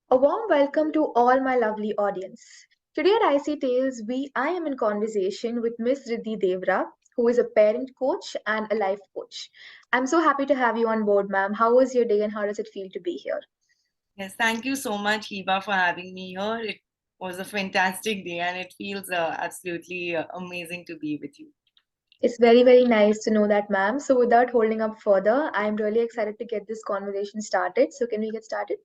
A warm welcome to all my lovely audience. Today at Icy Tales, I am in conversation with Miss Riddhi Deorah, who is a parent coach and a life coach. I'm so happy to have you on board, ma'am. How was your day and how does it feel to be here? Yes, thank you so much, Hiba, for having me here. It was a fantastic day and it feels absolutely amazing to be with you. It's very, very nice to know that, ma'am. So, without holding up further, I'm really excited to get this conversation started. So, can we get started?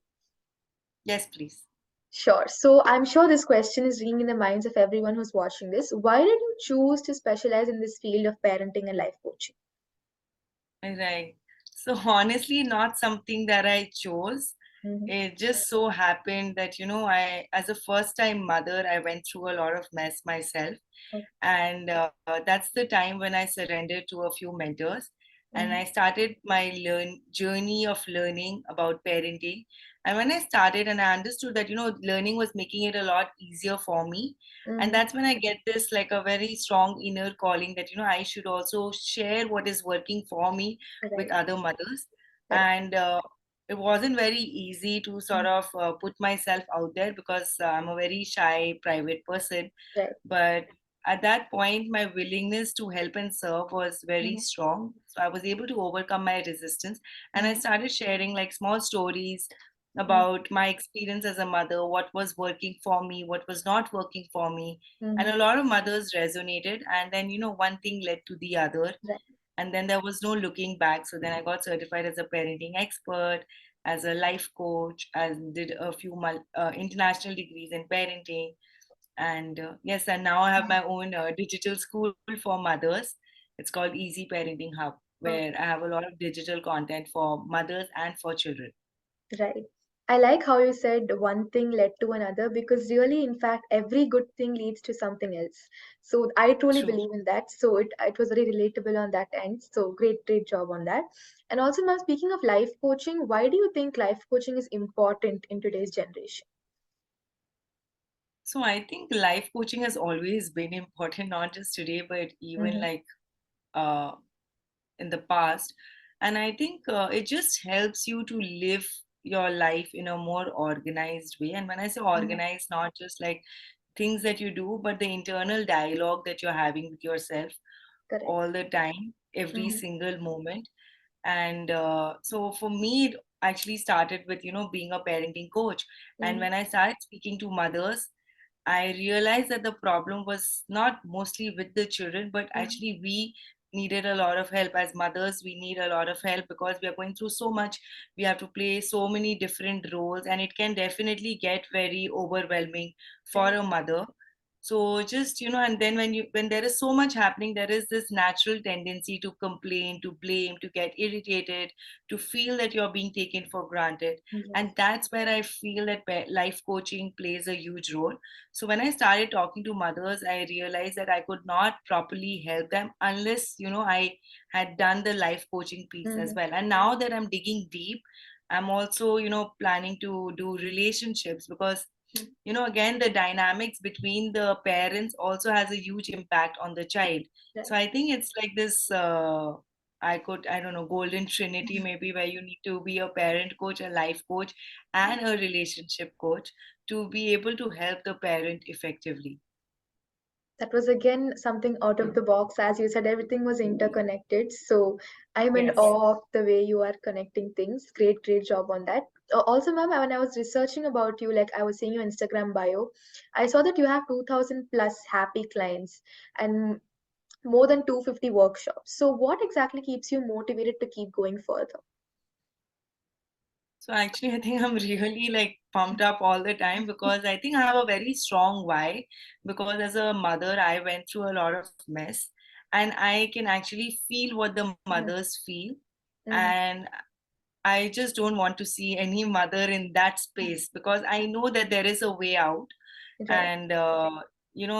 Yes, please. Sure. So, I'm sure this question is ringing in the minds of everyone who's watching this. Why did you choose to specialize in this field of parenting and life coaching? Right. So honestly, not something that I chose. Mhm. It just so happened that, as a first time mother, I went through a lot of mess myself. And that's the time when I surrendered to a few mentors and I Mhm. started my journey of learning about parenting. And when I started and I understood that, learning was making it a lot easier for me. And Mhm. that's when I get this like a very strong inner calling that, I should also share what is working for me with Right. other mothers. Correct. And it wasn't very easy to sort Mhm. of put myself out there because I'm a very shy, private person. Right. But at that point, my willingness to help and serve was very Mhm. strong. So I was able to overcome my resistance and I Mhm. started sharing like small stories Mhm. about my experience as a mother, what was working for me, what was not working for me. And Mhm. a lot of mothers resonated. And then, one thing led to the other. Right. And then there was no looking back. So then I got certified as a parenting expert, as a life coach, and did a few international degrees in parenting. And yes, and now I have my own digital school for mothers. It's called Easy Parenting Hub, Oh, where I have a lot of digital content for mothers and for children. right. I like how you said one thing led to another because really, in fact, every good thing leads to something else. So I truly True. believe in that. So it was very relatable on that end. So great job on that. And also, now speaking of life coaching, why do you think life coaching is important in today's generation? So I think life coaching has always been important, not just today, but even Mm-hmm. like uh, in the past. And I think it just helps you to live your life in a more organized way. And when I say Mm-hmm. organized, not just like things that you do, but the internal dialogue that you're having with yourself Correct. all the time, every Mm-hmm. single moment. And so for me, it actually started with, being a parenting coach. And Mm-hmm. when I started speaking to mothers, I realized that the problem was not mostly with the children, but Mm-hmm. actually we needed a lot of help. As mothers, we need a lot of help because we are going through so much. We have to play so many different roles, and it can definitely get very overwhelming for Right. a mother. So just, and then when there is so much happening, there is this natural tendency to complain, to blame, to get irritated, to feel that you're being taken for granted. Yes. And that's where I feel that life coaching plays a huge role. So when I started talking to mothers, I realized that I could not properly help them unless, I had done the life coaching piece as Mm-hmm. well. And now that I'm digging deep, I'm also, planning to do relationships because, again, the dynamics between the parents also has a huge impact on the child. So Right. I think it's like this, I don't know, golden trinity maybe where you need to be a parent coach, a life coach, and a relationship coach to be able to help the parent effectively. That was again something out of the box. As you said, everything was interconnected. So I'm in Yes. awe of the way you are connecting things. Great job on that. Also, ma'am, when I was researching about you, like I was seeing your Instagram bio, I saw that you have 2000 plus happy clients and more than 250 workshops. So what exactly keeps you motivated to keep going further? So actually, I think I'm really like pumped up all the time because I think I have a very strong why. Because as a mother, I went through a lot of mess, and I can actually feel what the Mhm. mothers feel, Mhm. and I just don't want to see any mother in that space because I know that there is a way out. Right. And,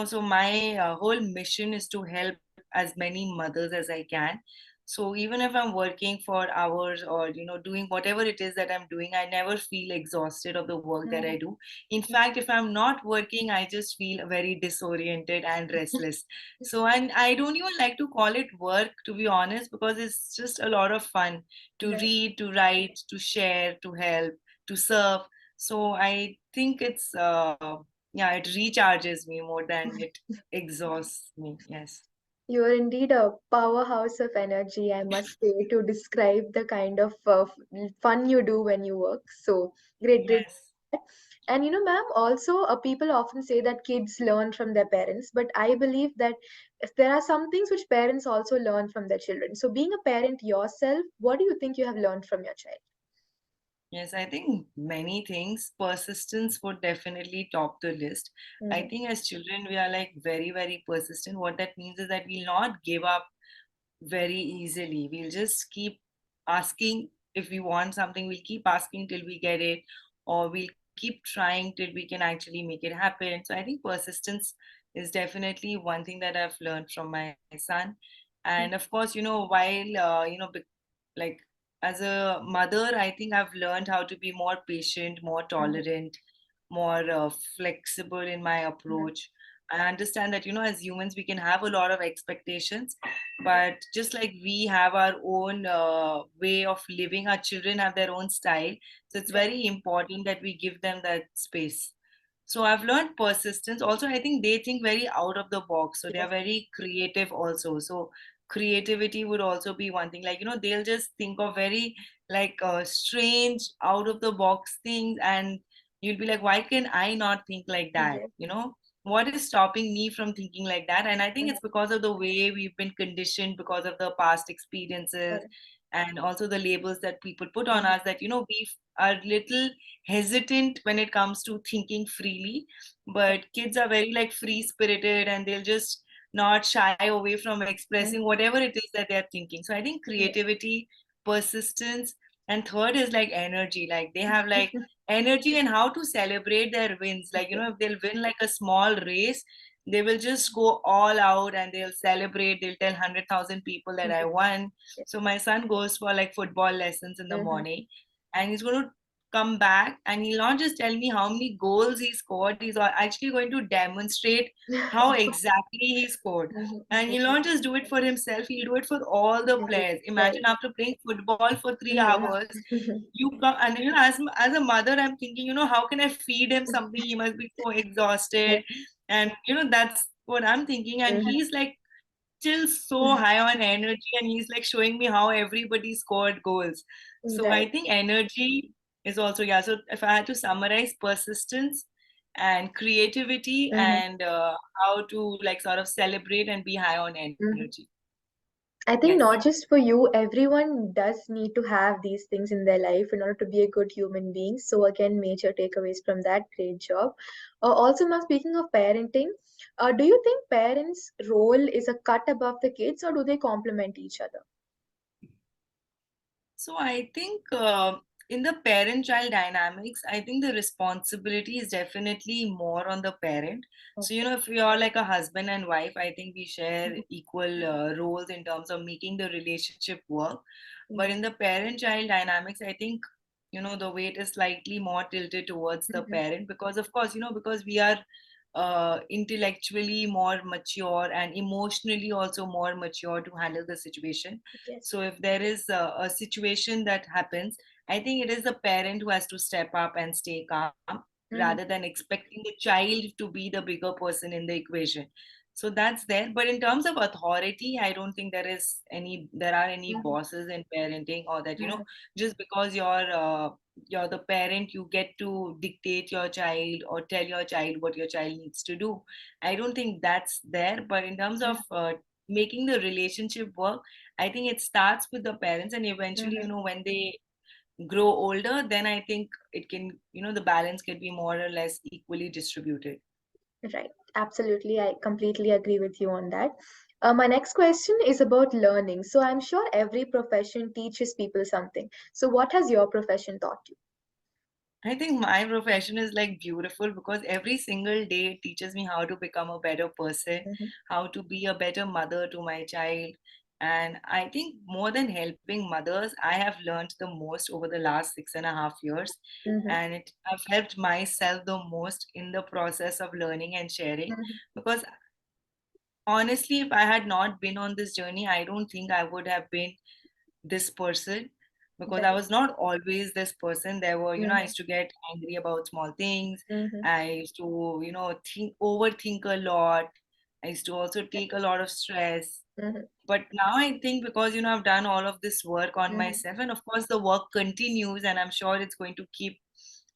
so my whole mission is to help as many mothers as I can. So even if I'm working for hours or, doing whatever it is that I'm doing, I never feel exhausted of the work that I Mhm. do. In fact, if I'm not working, I just feel very disoriented and restless. So, and I don't even like to call it work, to be honest, because it's just a lot of fun to Right. read, to write, to share, to help, to serve. So I think it's yeah, it recharges me more than it exhausts me. Yes. You are indeed a powerhouse of energy, I must say, to describe the kind of fun you do when you work. So great, great. Yes. And ma'am, also people often say that kids learn from their parents, but I believe that if there are some things which parents also learn from their children. So being a parent yourself, what do you think you have learned from your child? Yes, I think many things. Persistence would definitely top the list. I Mm-hmm. think as children, we are like very, very persistent. What that means is that we'll not give up very easily. We'll just keep asking if we want something, we'll keep asking till we get it, or we'll keep trying till we can actually make it happen. So I think persistence is definitely one thing that I've learned from my son. And of course, while, like as a mother, I think I've learned how to be more patient, more Mm-hmm. tolerant, more flexible in my Mm-hmm. approach. I understand that, as humans, we can have a lot of expectations, but just like we have our own way of living, our children have their own style. So it's Right. very important that we give them that space. So I've learned persistence. Also, I think they think very out of the box. So they are Yes. very creative also. So creativity would also be one thing. Like, they'll just think of very like strange, out of the box things. And you'll be like, why can I not think like that? Yes. What is stopping me from thinking like that? And I think Mm-hmm. it's because of the way we've been conditioned, because of the past experiences, Correct. and also the labels that people put on Mm-hmm. us, that we are little hesitant when it comes to thinking freely. But kids are very like free spirited, and they'll just not shy away from Mm-hmm. expressing whatever it is that they're thinking. So I think Yes. creativity, persistence, and third is like energy. Like they have like energy, and how to celebrate their wins. Like, Yes. if they'll win like a small race, they will just go all out and they'll celebrate. They'll tell 100,000 people that I Yes. won. Yes. So my son goes for like football lessons in the Mm-hmm. morning, and he's going to come back, and he'll not just tell me how many goals he scored. He's actually going to demonstrate how exactly he scored. And he'll not just do it for himself, he'll do it for all the Yes. players. Right. Imagine after playing football for 3 hours, Mm-hmm. you come, and as a mother, I'm thinking, how can I feed him something? He must be so exhausted. Yes. And that's what I'm thinking. And he's like still so high on energy, and he's like showing me how everybody scored goals. Mm-hmm. So I Right. think energy is also, yeah. So if I had to summarize, persistence and creativity, Mm-hmm. and how to like sort of celebrate and be high on Mm-hmm. energy. I think Yes. not just for you, everyone does need to have these things in their life in order to be a good human being. So again, major takeaways from that. Great job. Also, now speaking of parenting, do you think parents' role is a cut above the kids, or do they complement each other? So I think in the parent-child dynamics, I think the responsibility is definitely more on the parent. So, Okay. if you're like a husband and wife, I think we share Mhm. equal roles in terms of making the relationship work. But Yes. in the parent-child dynamics, I think, the weight is slightly more tilted towards the Mhm. parent, because, of course, because we are intellectually more mature and emotionally also more mature to handle the situation. Yes. So if there is a situation that happens, I think it is the parent who has to step up and stay calm, rather Mhm. than expecting the child to be the bigger person in the equation. So that's there. But in terms of authority, I don't think there are any Mhm. bosses in parenting, or that, Mhm. just because you're the parent, you get to dictate your child or tell your child what your child needs to do. I don't think that's there. But in terms of making the relationship work, I think it starts with the parents, and eventually, Mhm. when they grow older, then I think it can, the balance can be more or less equally distributed. Right. Absolutely. I completely agree with you on that. My next question is about learning. So I'm sure every profession teaches people something. So what has your profession taught you? I think my profession is like beautiful, because every single day it teaches me how to become a better person, Mhm. how to be a better mother to my child. And I think more than helping mothers, I have learned the most over the last 6.5 years. Mhm. And I've helped myself the most in the process of learning and sharing. Mhm. Because honestly, if I had not been on this journey, I don't think I would have been this person, because I Right. was not always this person. There were, I Mm-hmm. used to get angry about small things. Mm-hmm. I used to, overthink a lot. I used to also take a lot of stress. Mm-hmm. But now I think, because I've done all of this work on Mm-hmm. myself, and of course the work continues, and I'm sure it's going to keep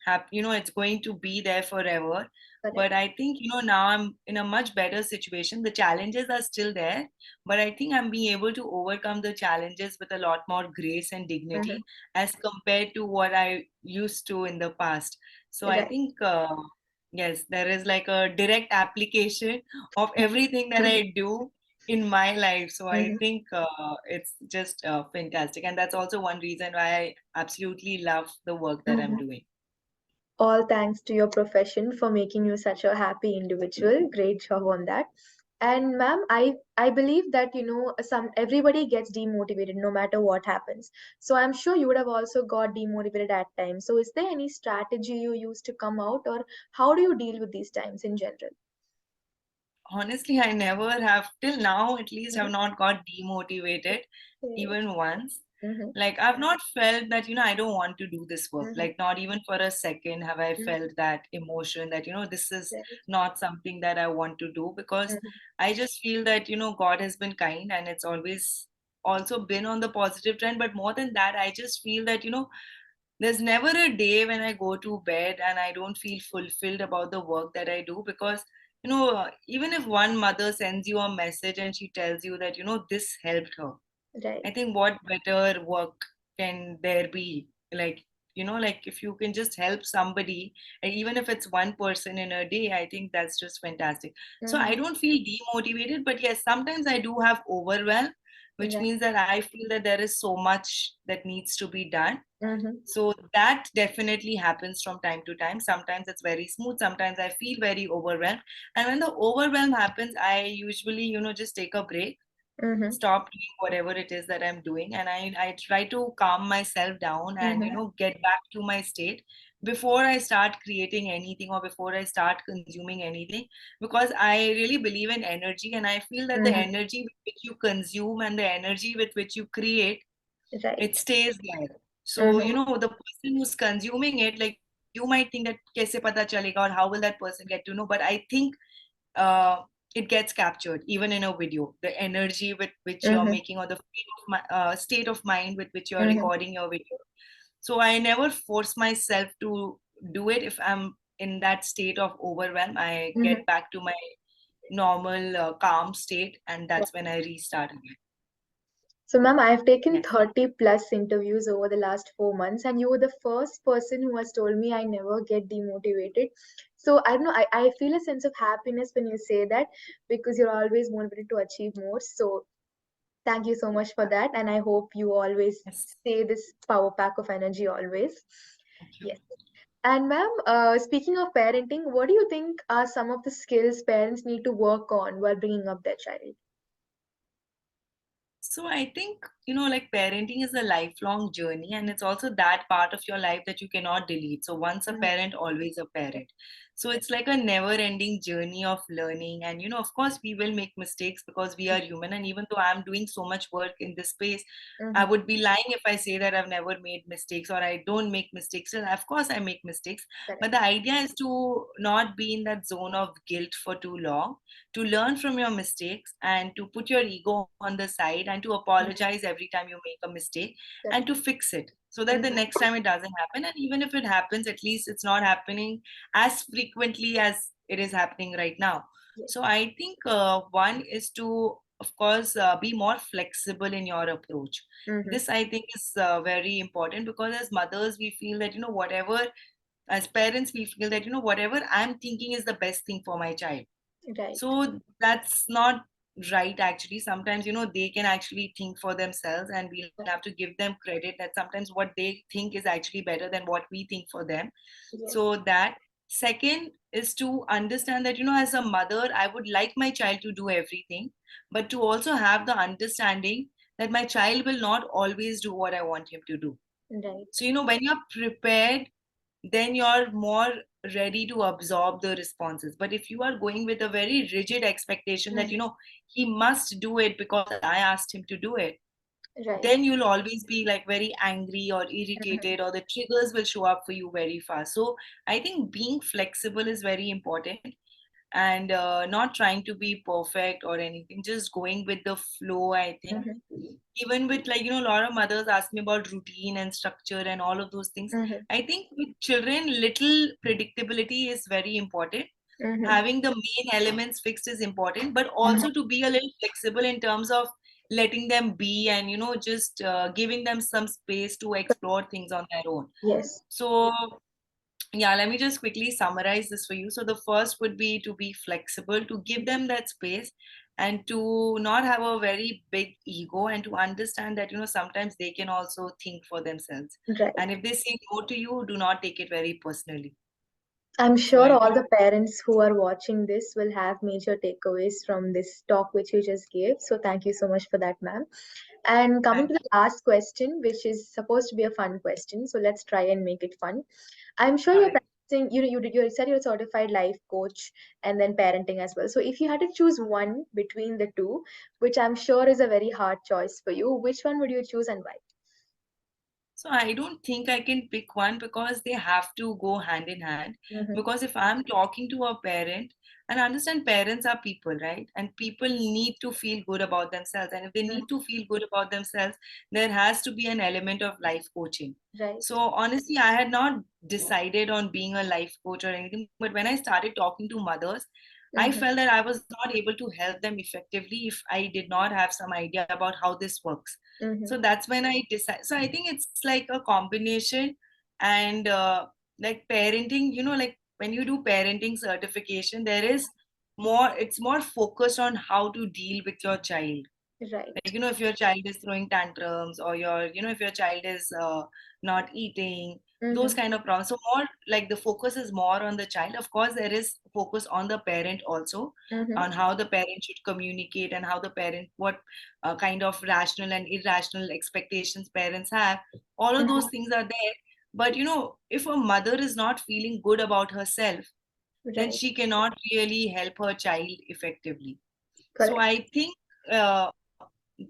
it's going to be there forever. But Correct. I think, now I'm in a much better situation. The challenges are still there, but I think I'm being able to overcome the challenges with a lot more grace and Mm-hmm. dignity as compared to what I used to in the past. So I Right. think, yes, there is like a direct application of everything that I do in my life. So I Mm-hmm. think it's just fantastic. And that's also one reason why I absolutely love the work that I'm Mm-hmm. doing. All thanks to your profession for making you such a happy individual. Great job on that. And ma'am, I believe that some everybody gets demotivated no matter what happens. So I'm sure you would have also got demotivated at times. So is there any strategy you use to come out, or how do you deal with these times in general? Honestly, I never have, till now at least, have Mhm. not got demotivated Okay. even once. Mm-hmm. Like, I've not felt that, I don't want to do this work. Mm-hmm. Like, not even for a second have I Mm-hmm. felt that emotion that, this is Right. not something that I want to do, because Mm-hmm. I just feel that, God has been kind, and it's always also been on the positive trend. But more than that, I just feel that, there's never a day when I go to bed and I don't feel fulfilled about the work that I do, because even if one mother sends you a message and she tells you that this helped her, Right. I think what better work can there be? Like, like if you can just help somebody, and even if it's one person in a day, I think that's just fantastic. So Mm-hmm. I don't feel demotivated, but yes, sometimes I do have overwhelm, which Right. means that I feel that there is so much that needs to be done. Mm-hmm. So that definitely happens from time to time. Sometimes it's very smooth, sometimes I feel very overwhelmed. And when the overwhelm happens, I usually, just take a break, Mm-hmm. stop doing whatever it is that I'm doing, and I try to calm myself down and Mm-hmm. get back to my state before I start creating anything or before I start consuming anything, because I really believe in energy, and I feel that the Mm-hmm. energy with which you consume and the energy with which you create, Right. it stays there. So, Mm-hmm. the person who's consuming it, like, you might think that kaise pata chalega, or how will that person get to know? But I think uh, it gets captured even in a video. The energy with which you're Mm-hmm. making, or the state of mind with which you're Mm-hmm. recording your video. So I never force myself to do it. If I'm in that state of overwhelm, I Mm-hmm. get back to my normal calm state, and that's when I restart again. So, ma'am, I have taken Yes. 30 plus interviews over the last 4 months, and you were the first person who has told me I never get demotivated. So, I don't know, I feel a sense of happiness when you say that, because you're always motivated to achieve more. So, thank you so much for that. And I hope you always Yes. stay this power pack of energy always. Thank you. Yes. And, ma'am, speaking of parenting, what do you think are some of the skills parents need to work on while bringing up their child? So I think, like, parenting is a lifelong journey, and it's also that part of your life that you cannot delete. So once a Mhm. parent, always a parent. So it's like a never-ending journey of learning. And, of course, we will make mistakes because we are human. And even though I'm doing so much work in this space, I Mhm. would be lying if I say that I've never made mistakes or I don't make mistakes. Still, of course, I make mistakes. But Correct. the idea is to not be in that zone of guilt for too long, to learn from your mistakes and to put your ego on the side and to Mhm. apologize every time you make a mistake and to Correct. fix it, so that the Mhm. next time it doesn't happen. And even if it happens, at least it's not happening as frequently as it is happening right now. So Yes. I think one is to, of course, be more flexible in your approach. Mhm. This, I think, is very important, because as mothers we feel that, whatever, as parents we feel that, whatever I'm thinking is the best thing for my child. Right. So that's not right, actually. Sometimes, they can actually think for themselves, and we'll have to give them credit that sometimes what they think is actually better than what we think for them. Yes. So that. Second is to understand that, as a mother, I would like my child to do everything, but to also have the understanding that my child will not always do what I want him to do. Right. So, when you're prepared, then you're more ready to absorb the responses. But if you are going with a very rigid expectation that, Mhm. he must do it because I asked him to do it, Right. then you'll always be like very angry or Mhm. irritated, or the triggers will show up for you very fast. So I think being flexible is very important, and not trying to be perfect or anything, just going with the flow, I think. Mhm. Even with, like, a lot of mothers ask me about routine and structure and all of those things. Mhm. I think with children, little predictability is very important. Mhm. Having the main elements fixed is important, but Mhm. also to be a little flexible in terms of letting them be, and just giving them some space to explore things on their own. Yes. So yeah, let me just quickly summarize this for you. So the first would be to be flexible, to give them that space, and to not have a very big ego, and to understand that sometimes they can also think for themselves. Right. And if they say no to you, do not take it very personally. I'm So sure I all think, the parents who are watching this will have major takeaways from this talk which you just gave. So thank you so much for that, ma'am. And coming thank to the last question, which is supposed to be a fun question, so let's try and make it fun. I'm sure you. All you're right. practicing, you said you're a certified life coach and then parenting as well. So if you had to choose one between the two, which I'm sure is a very hard choice for you, which one would you choose and why? So I don't think I can pick one, because they have to go hand in hand. Mm-hmm. Because if I'm talking to a parent, and I understand parents are people, right? And people need to feel good about themselves. And if they need to feel good about themselves, there has to be an element of life coaching. Right. So honestly, I had not decided on being a life coach or anything. But when I started talking to mothers, I Mm-hmm. felt that I was not able to help them effectively if I did not have some idea about how this works. Mm-hmm. So that's when I decided. So I think it's like a combination. And like parenting, like when you do parenting certification, there is more, it's more focused on how to deal with your child. Like, Right. if your child is throwing tantrums, or if your child is not eating, those Mm-hmm. kind of problems. So more like the focus is more on the child. Of course, there is focus on the parent also, Mm-hmm. on how the parent should communicate, and how the parent, what kind of rational and irrational expectations parents have. All of those Mm-hmm. things are there. But if a mother is not feeling good about herself, then Right. she cannot really help her child effectively. So Correct. I think uh,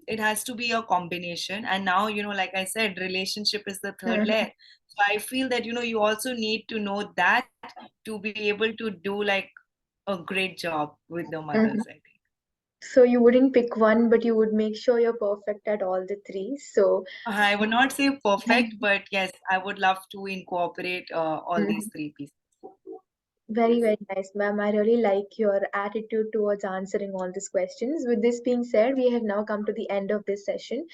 it has to be a combination. And now, like I said, relationship is the third layer. Mm-hmm. So I feel that you also need to know that, to be able to do like a great job with the mothers, Mm-hmm. I think. So you wouldn't pick one, but you would make sure you're perfect at all the three. So I would not say perfect, but yes, I would love to incorporate all these Mhm. three pieces. Very, very nice, ma'am. I really like your attitude towards answering all these questions. With this being said, we have now come to the end of this session.